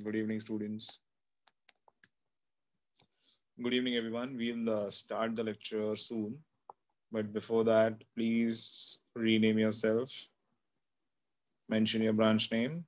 Good evening, students. Good evening, everyone. We'll start the lecture soon. But before that, please rename yourself, mention your branch name.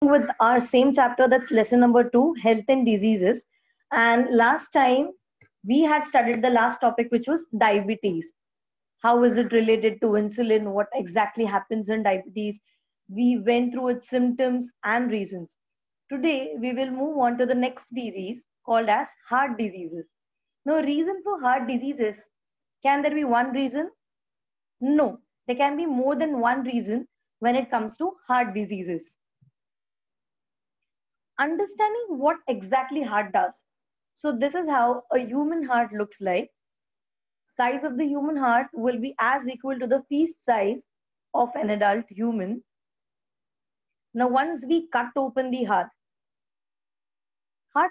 With our same chapter, that's lesson number 2, health and diseases. And last time we had studied the last topic, which was diabetes. How is it related to insulin? What exactly happens in diabetes? We went through its symptoms and reasons. Today we will move on to the next disease called as heart diseases. Now, reason for heart diseases, can there be one reason? No, there can be more than one reason when it comes to heart diseases. Understanding what exactly heart does. So this is how a human heart looks like. Size of the human heart will be as equal to the fist size of an adult human. Now once we cut open the heart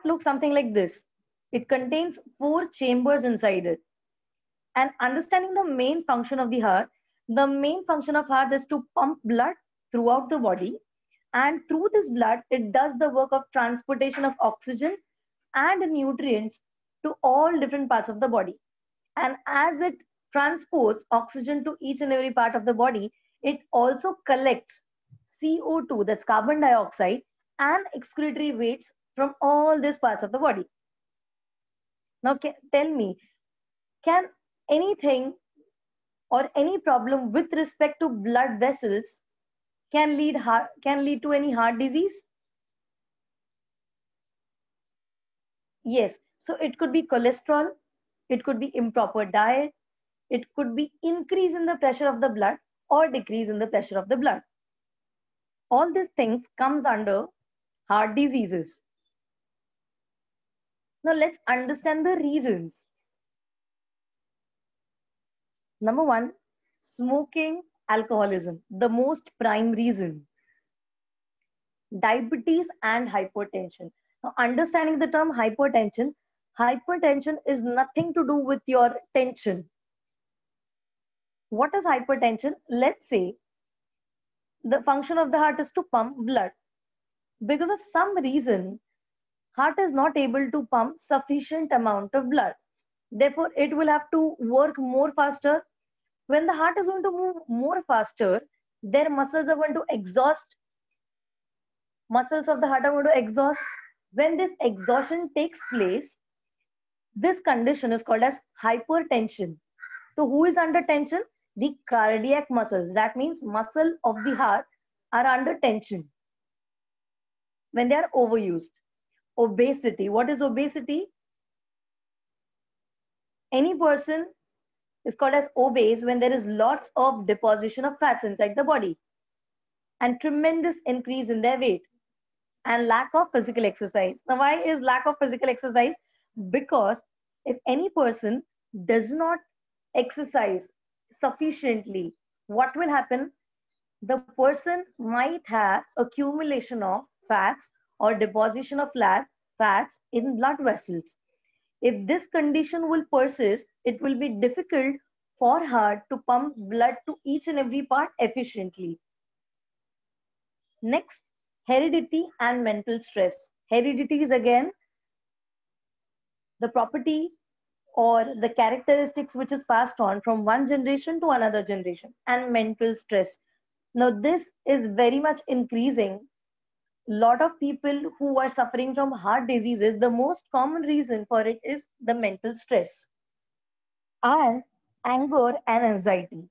looks something like this. It contains 4 chambers inside it. And understanding the main function of the main function of heart is to pump blood throughout the body, and through this blood it does the work of transportation of oxygen and nutrients to all different parts of the body. And as it transports oxygen to each and every part of the body, it also collects CO2, that's carbon dioxide, and excretory waste from all these parts of the body. Now tell me, can anything or any problem with respect to blood vessels can lead to any heart disease? Yes. So it could be cholesterol, it could be improper diet, it could be increase in the pressure of the blood or decrease in the pressure of the blood. All these things comes under heart diseases. Now let's understand the reasons. Number 1, smoking, alcoholism, the most prime reason. Diabetes and hypertension. Now, understanding the term hypertension is nothing to do with your tension. What is hypertension? Let's say the function of the heart is to pump blood. Because of some reason, heart is not able to pump sufficient amount of blood. Therefore, it will have to work more faster. When the heart is going to move more faster, their muscles are going to exhaust. Muscles of the heart are going to exhaust. When this exhaustion takes place, this condition is called as hypertension. So who is under tension? The cardiac muscles. That means muscle of the heart are under tension when they are overused. Obesity. What is obesity? Any person is called as obese when there is lots of deposition of fats inside the body and tremendous increase in their weight and lack of physical exercise. Now, why is lack of physical exercise? Because if any person does not exercise sufficiently, what will happen? The person might have accumulation of fats or deposition of fats in blood vessels. If this condition will persist, it will be difficult for her to pump blood to each and every part efficiently. Next, heredity and mental stress. Heredity is again the property or the characteristics which is passed on from one generation to another generation, and mental stress. Now, this is very much increasing. Lot of people who are suffering from heart diseases, the most common reason for it is the mental stress and anger and anxiety.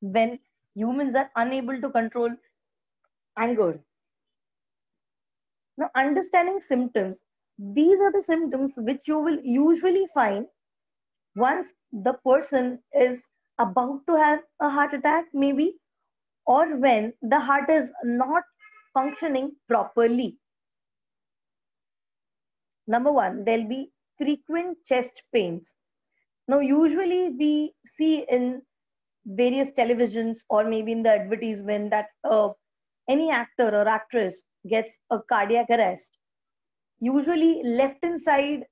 When humans are unable to control anger. Now, understanding symptoms, these are the symptoms which you will usually find once the person is about to have a heart attack, maybe, or when the heart is not functioning properly. Number one, there'll be frequent chest pains. Now, usually we see in various televisions or maybe in the advertisement that any actor or actress gets a cardiac arrest. Usually left hand side,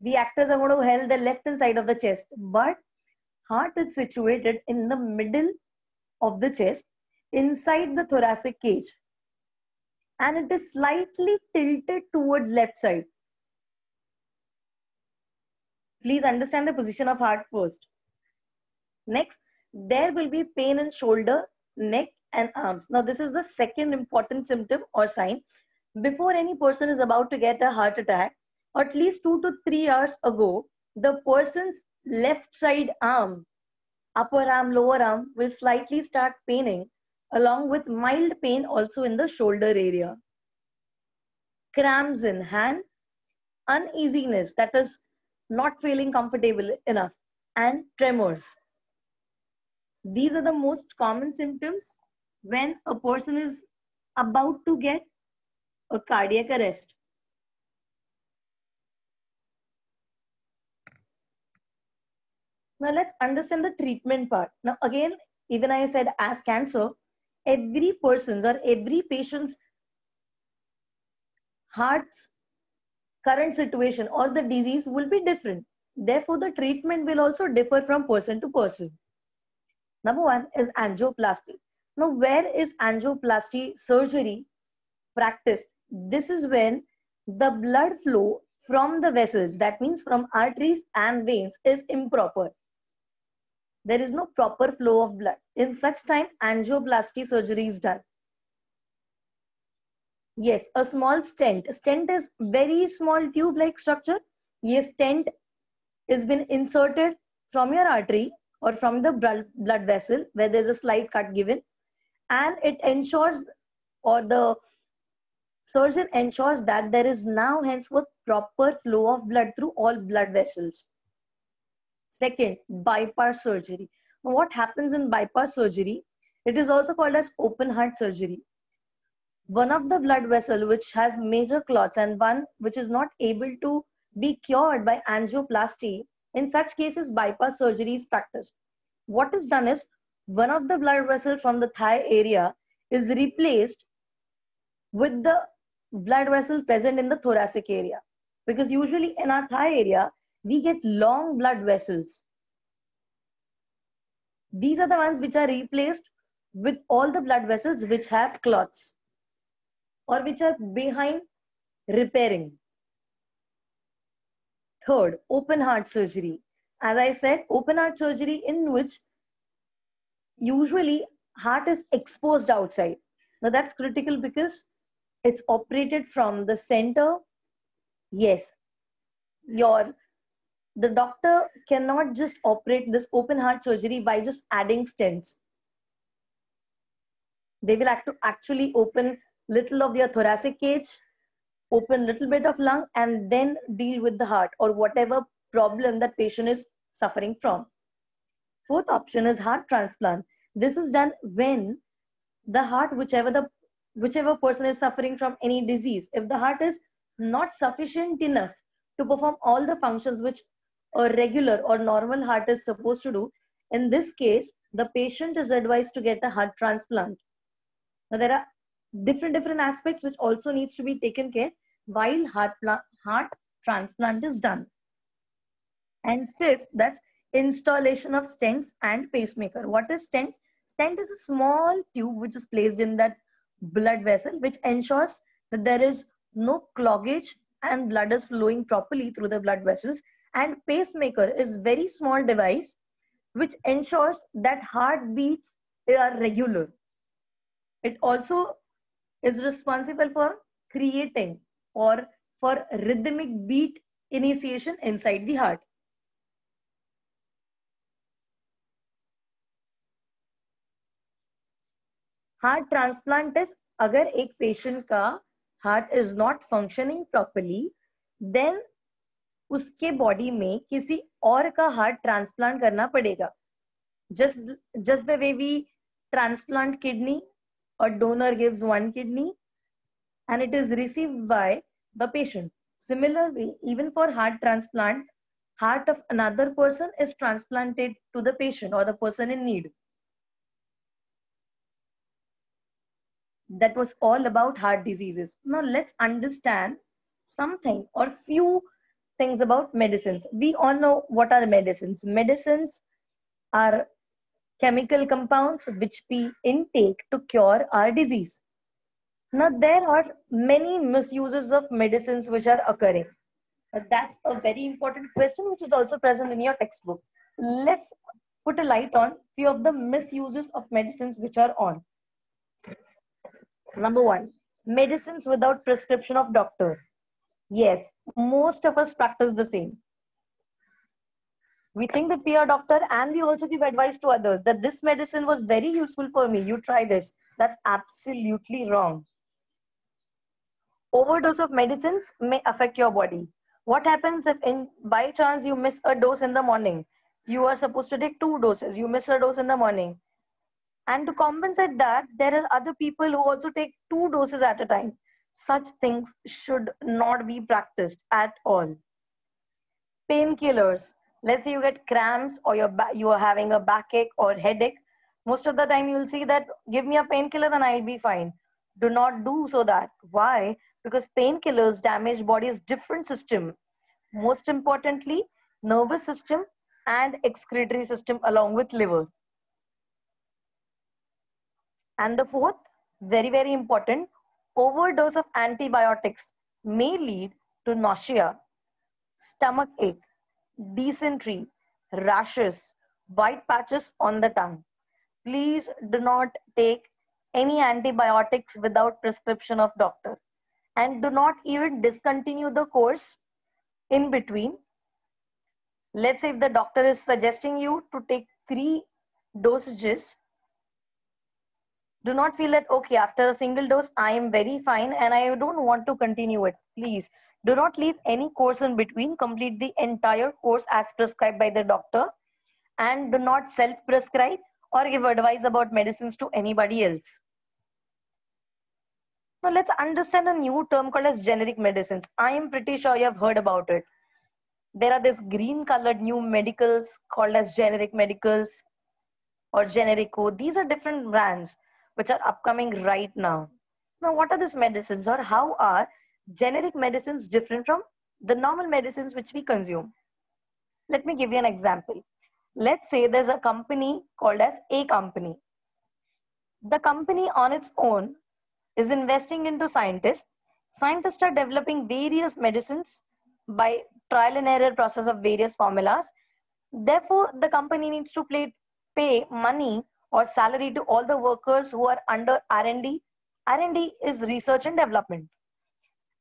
the actors are going to hold the left hand side of the chest, but heart is situated in the middle of the chest inside the thoracic cage, and it is slightly tilted towards left side. Please understand the position of heart first. Next, there will be pain in shoulder, neck and arms. Now, this is the second important symptom or sign. Before any person is about to get a heart attack, at least 2 to 3 hours ago, the person's left side arm, upper arm, lower arm will slightly start paining, along with mild pain also in the shoulder area. Cramps in hand, uneasiness, that is not feeling comfortable enough, and tremors. These are the most common symptoms when a person is about to get a cardiac arrest. Now let's understand the treatment part. Now again, even I said as cancer, every person's or every patient's heart's current situation or the disease will be different. Therefore, the treatment will also differ from person to person. Number one is angioplasty. Now, where is angioplasty surgery practiced? This is when the blood flow from the vessels, that means from arteries and veins, is improper. There is no proper flow of blood. In such time, angioplasty surgery is done. Yes, a small stent. A stent is very small tube-like structure. Yes, stent is been inserted from your artery or from the blood vessel where there's a slight cut given, and it ensures, or the surgeon ensures, that there is now henceforth proper flow of blood through all blood vessels. Second, bypass surgery. What happens in bypass surgery? It is also called as open heart surgery. One of the blood vessel which has major clots and one which is not able to be cured by angioplasty, in such cases bypass surgery is practiced. What is done is, one of the blood vessels from the thigh area is replaced with the blood vessel present in the thoracic area, because usually in our thigh area we get long blood vessels. These are the ones which are replaced with all the blood vessels which have clots or which are behind repairing. Third, open heart surgery. As I said, open heart surgery in which usually heart is exposed outside. Now that's critical because it's operated from the center. Yes, the doctor cannot just operate this open heart surgery by just adding stents. They will have to actually open little of your thoracic cage, open little bit of lung, and then deal with the heart or whatever problem that patient is suffering from. Fourth option is heart transplant. This is done when the heart, whichever person is suffering from any disease, if the heart is not sufficient enough to perform all the functions which a regular or normal heart is supposed to do, in this case, the patient is advised to get a heart transplant. Now, there are different aspects which also needs to be taken care while heart transplant is done. And fifth, that's installation of stents and pacemaker. What is stent? Stent is a small tube which is placed in that blood vessel, which ensures that there is no cloggage and blood is flowing properly through the blood vessels. And pacemaker is very small device which ensures that heartbeats are regular. It also is responsible for creating or for rhythmic beat initiation inside the heart. Heart transplant अगर एक patient का heart is not functioning properly, then उसके body में किसी और का heart transplant करना पड़ेगा. Just the way we transplant kidney, a donor gives one kidney and it is received by the patient. Similarly, even for heart transplant, heart of another person is transplanted to the patient or the person in need. That was all about heart diseases. Now let's understand something or few things about medicines. We all know what are medicines. Medicines are chemical compounds which we intake to cure our disease. Now there are many misuses of medicines which are occurring. That's a very important question which is also present in your textbook. Let's put a light on few of the misuses of medicines which are on. Number one, medicines without prescription of doctor. Yes, most of us practice the same. We think that we are doctor and we also give advice to others that this medicine was very useful for me. You try this. That's absolutely wrong. Overdose of medicines may affect your body. What happens if by chance you miss a dose in the morning? You are supposed to take 2 doses. You miss a dose in the morning. And to compensate that, there are other people who also take 2 doses at a time. Such things should not be practiced at all. Painkillers. Let's say you get cramps or you are having a backache or headache. Most of the time you will see that give me a painkiller and I'll be fine. Do not do so that. Why? Because painkillers damage body's different system. Most importantly, nervous system and excretory system along with liver. And the fourth, very important, overdose of antibiotics may lead to nausea, stomach ache, dysentery, rashes, white patches on the tongue. Please do not take any antibiotics without prescription of doctor. And do not even discontinue the course in between. Let's say if the doctor is suggesting you to take 3 dosages, do not feel that, okay, after a single dose, I am very fine and I don't want to continue it. Please do not leave any course in between. Complete the entire course as prescribed by the doctor and do not self-prescribe or give advice about medicines to anybody else. Now let's understand a new term called as generic medicines. I am pretty sure you have heard about it. There are this green colored new medicals called as generic medicals or generico. These are different brands which are upcoming right now. Now, what are these medicines or how are generic medicines different from the normal medicines which we consume? Let me give you an example. Let's say there's a company called as A company. The company on its own is investing into scientists. Scientists are developing various medicines by trial and error process of various formulas. Therefore, the company needs to pay money or salary to all the workers who are under R&D. R&D is research and development.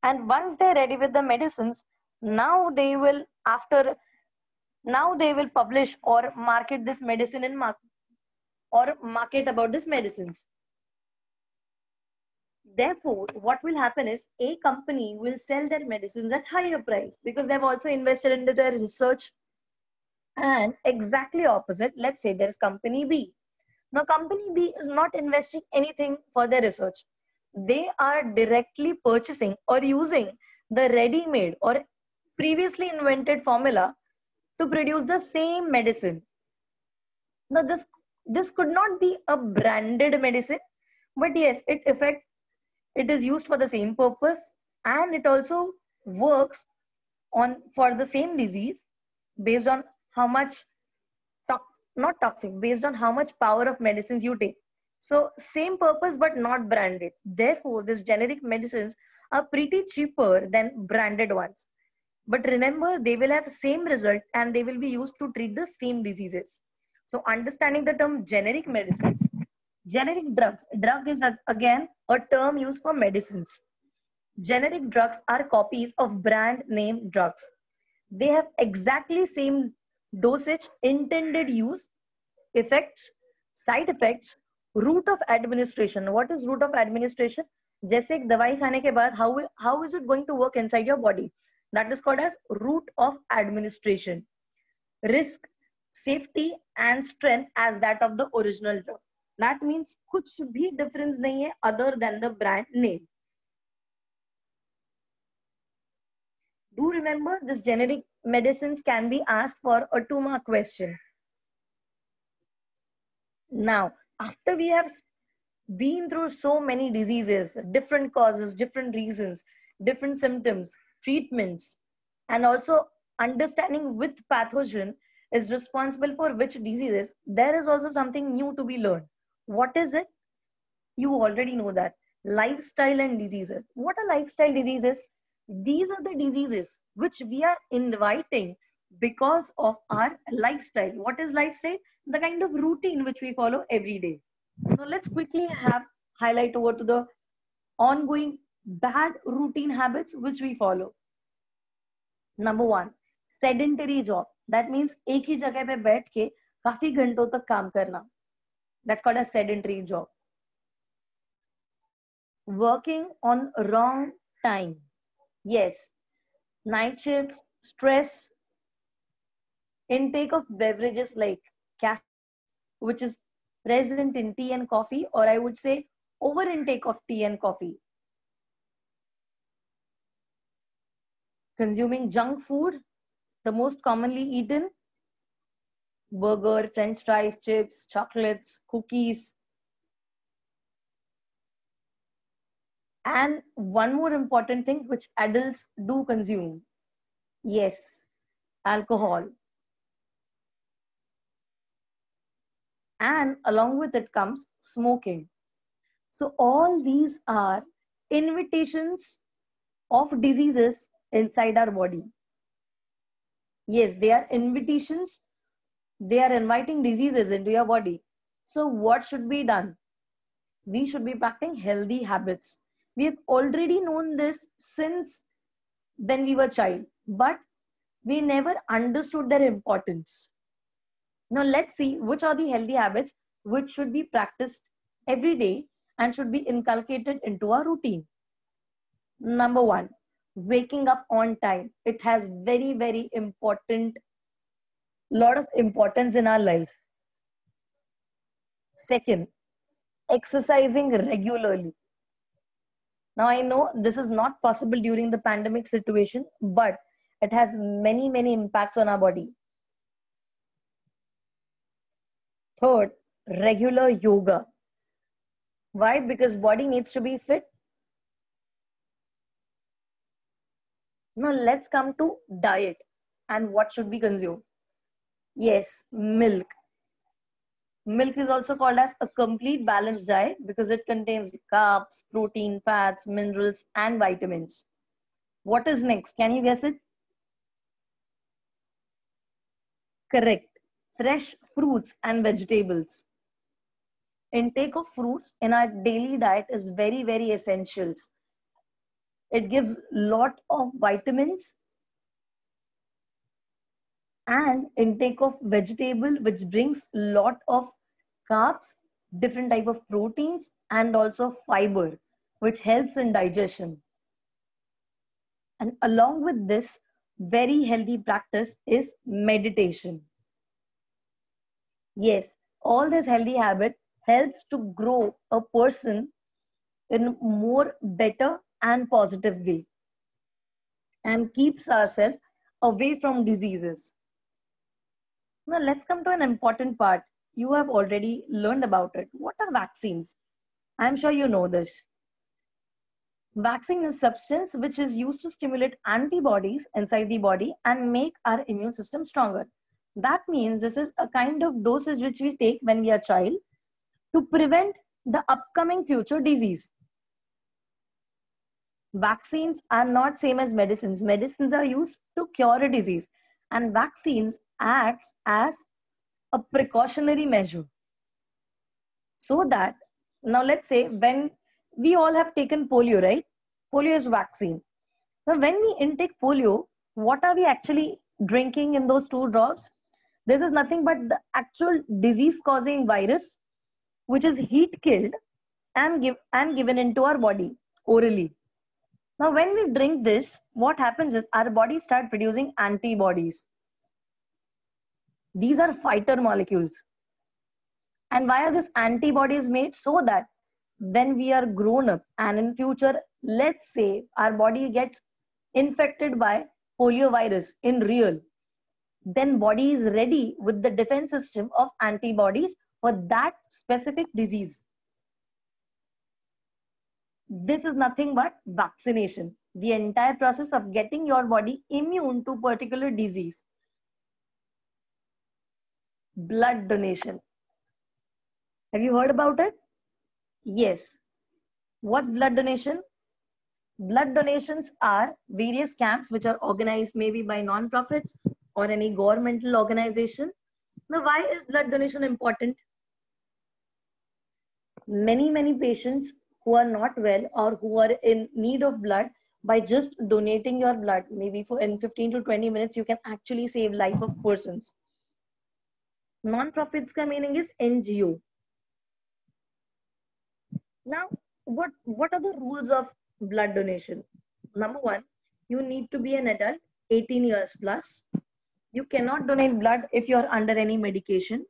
And once they're ready with the medicines, now they will publish or market this medicine in market about this medicines. Therefore, what will happen is a company will sell their medicines at higher price because they've also invested into their research And exactly opposite, let's say there's company B. Now, company B is not investing anything for their research. They are directly purchasing or using the ready-made or previously invented formula to produce the same medicine. Now, this could not be a branded medicine, but yes, it is used for the same purpose, and it also works on for the same disease based on how much not toxic, based on how much power of medicines you take. So same purpose but not branded. Therefore, these generic medicines are pretty cheaper than branded ones. But remember, they will have the same result and they will be used to treat the same diseases. So understanding the term generic medicines, generic drugs. Drug is again a term used for medicines. Generic drugs are copies of brand name drugs. They have exactly same dosage, intended use, effects, side effects, route of administration. What is route of administration? जैसे एक दवाई खाने के बाद how is it going to work inside your body? That is called as route of administration. Risk, safety and strength as that of the original drug. That means कुछ भी difference नहीं है other than the brand name. Do remember this generic medicines can be asked for a 2-mark question. Now, after we have been through so many diseases, different causes, different reasons, different symptoms, treatments, and also understanding which pathogen is responsible for which diseases, there is also something new to be learned. What is it? You already know that. Lifestyle and diseases. What are lifestyle diseases? These are the diseases which we are inviting because of our lifestyle. What is lifestyle? The kind of routine which we follow every day. Now let's quickly highlight over to the ongoing bad routine habits which we follow. Number 1, sedentary job. That means एक ही जगह पे बैठ के काफी घंटों तक काम करना. That's called a sedentary job. Working on wrong time. Yes, night shifts, stress, intake of beverages like caffeine, which is present in tea and coffee, or I would say over intake of tea and coffee. Consuming junk food, the most commonly eaten, burger, french fries, chips, chocolates, cookies. And one more important thing which adults do consume. Yes, alcohol. And along with it comes smoking. So all these are invitations of diseases inside our body. Yes, they are invitations. They are inviting diseases into your body. So what should be done? We should be practicing healthy habits. We have already known this since when we were child, but we never understood their importance. Now let's see which are the healthy habits which should be practiced every day and should be inculcated into our routine. Number 1, waking up on time. It has very, very lot of importance in our life. Second, exercising regularly. Now I know this is not possible during the pandemic situation, but it has many, many impacts on our body. Third, regular yoga. Why? Because body needs to be fit. Now let's come to diet and what should we consume. Yes, milk. Milk is also called as a complete balanced diet because it contains carbs, protein, fats, minerals, and vitamins. What is next? Can you guess it? Correct. Fresh fruits and vegetables. Intake of fruits in our daily diet is very, very essential. It gives lot of vitamins, and intake of vegetable which brings lot of carbs, different type of proteins, and also fiber which helps in digestion. And along with this very healthy practice is meditation. Yes, all this healthy habit helps to grow a person in more better and positive way and keeps ourselves away from diseases. Now let's come to an important part. You have already learned about it. What are vaccines? I'm sure you know this. Vaccine is substance which is used to stimulate antibodies inside the body and make our immune system stronger. That means this is a kind of dosage which we take when we are child to prevent the upcoming future disease. Vaccines are not same as medicines. Medicines are used to cure a disease, and vaccines acts as a precautionary measure. So that, now let's say when we all have taken polio, right? Polio is vaccine. Now when we intake polio, what are we actually drinking in those 2 drops? This is nothing but the actual disease causing virus, which is heat killed and given into our body orally. Now when we drink this, what happens is our body start producing antibodies. These are fighter molecules. And why are these antibodies made? So that when we are grown up and in future, let's say our body gets infected by polio virus in real, then body is ready with the defense system of antibodies for that specific disease. This is nothing but vaccination, the entire process of getting your body immune to particular disease. Blood donation. Have you heard about it? Yes. What's blood donation? Blood donations are various camps which are organized maybe by non-profits or any governmental organization. Now, why is blood donation important? Many patients who are not well or who are in need of blood, by just donating your blood, maybe for in 15 to 20 minutes, you can actually save life of persons. Non-profits ka meaning is NGO. Now, what are the rules of blood donation? Number one, you need to be an adult, 18 years plus. You cannot donate blood if you're under any medication.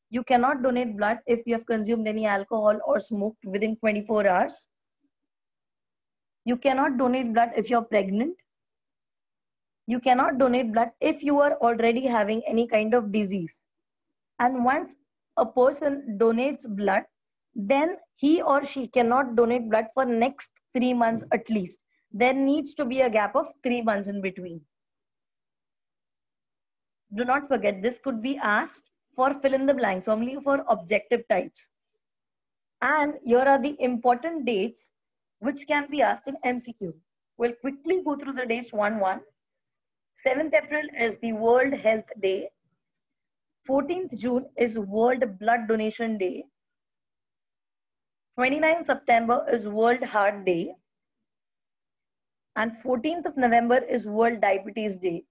You cannot donate blood if you have consumed any alcohol or smoked within 24 hours. You cannot donate blood if you're pregnant. You cannot donate blood if you are already having any kind of disease. And once a person donates blood, then he or she cannot donate blood for next 3 months at least. There needs to be a gap of 3 months in between. Do not forget, this could be asked for fill in the blanks, only for objective types. And here are the important dates which can be asked in MCQ. We'll quickly go through the dates 1-1. 7th April is the World Health Day. 14th June is World Blood Donation Day. 29th September is World Heart Day. And 14th of November is World Diabetes Day.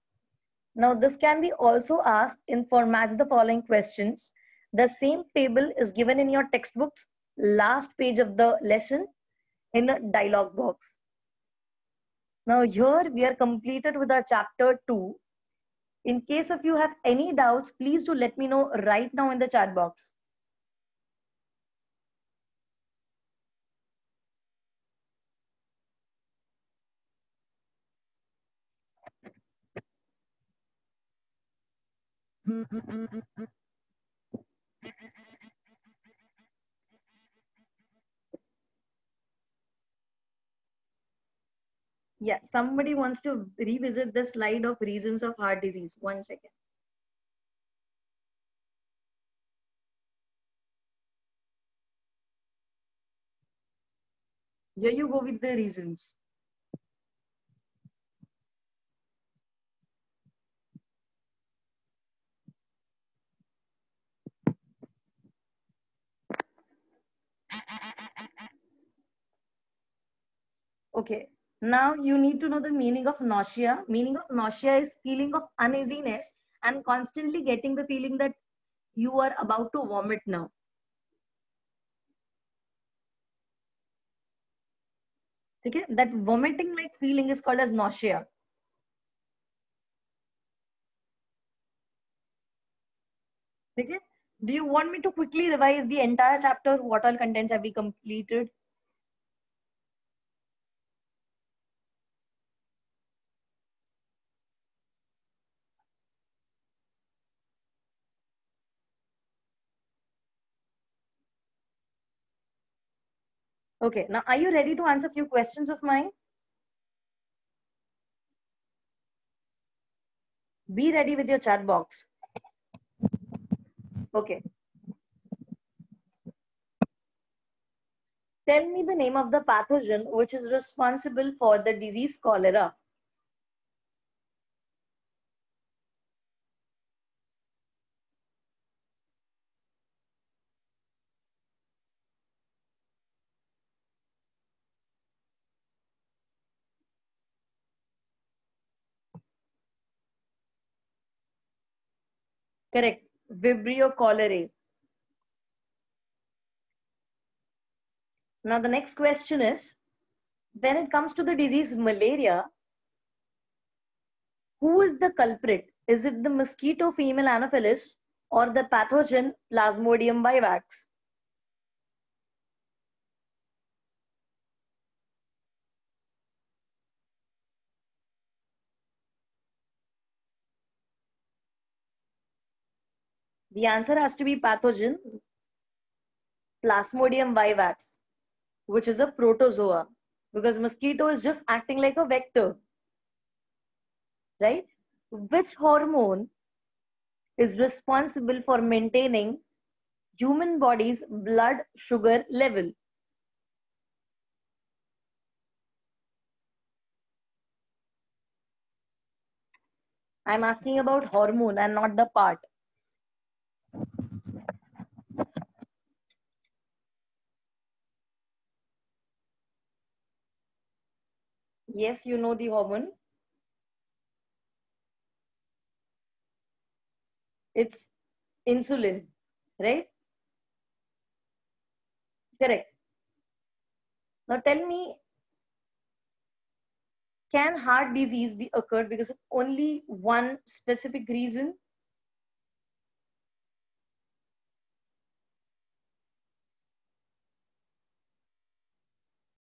Now this can be also asked in format the following questions. The same table is given in your textbooks, last page of the lesson in the dialog box. Now here we are completed with our chapter 2. In case if you have any doubts, please do let me know right now in the chat box. Yeah, somebody wants to revisit the slide of reasons of heart disease. 1 second. Here you go with the reasons. Okay, now you need to know the meaning of nausea. Meaning of nausea is feeling of uneasiness and constantly getting the feeling that you are about to vomit now. Okay, that vomiting like feeling is called as nausea. Okay, Do you want me to quickly revise the entire chapter? What all contents have we completed? Okay, now are you ready to answer a few questions of mine? Be ready with your chat box. Okay. Tell me the name of the pathogen which is responsible for the disease cholera. Correct. Vibrio cholerae. Now the next question is, when it comes to the disease malaria, who is the culprit? Is it the mosquito female Anopheles or the pathogen Plasmodium vivax? The answer has to be pathogen Plasmodium vivax, which is a protozoa, because mosquito is just acting like a vector, right? Which hormone is responsible for maintaining human body's blood sugar level? I'm asking about hormone and not the part. Yes, you know the hormone. It's insulin, right? Correct. Now tell me, can heart disease be occurred because of only one specific reason?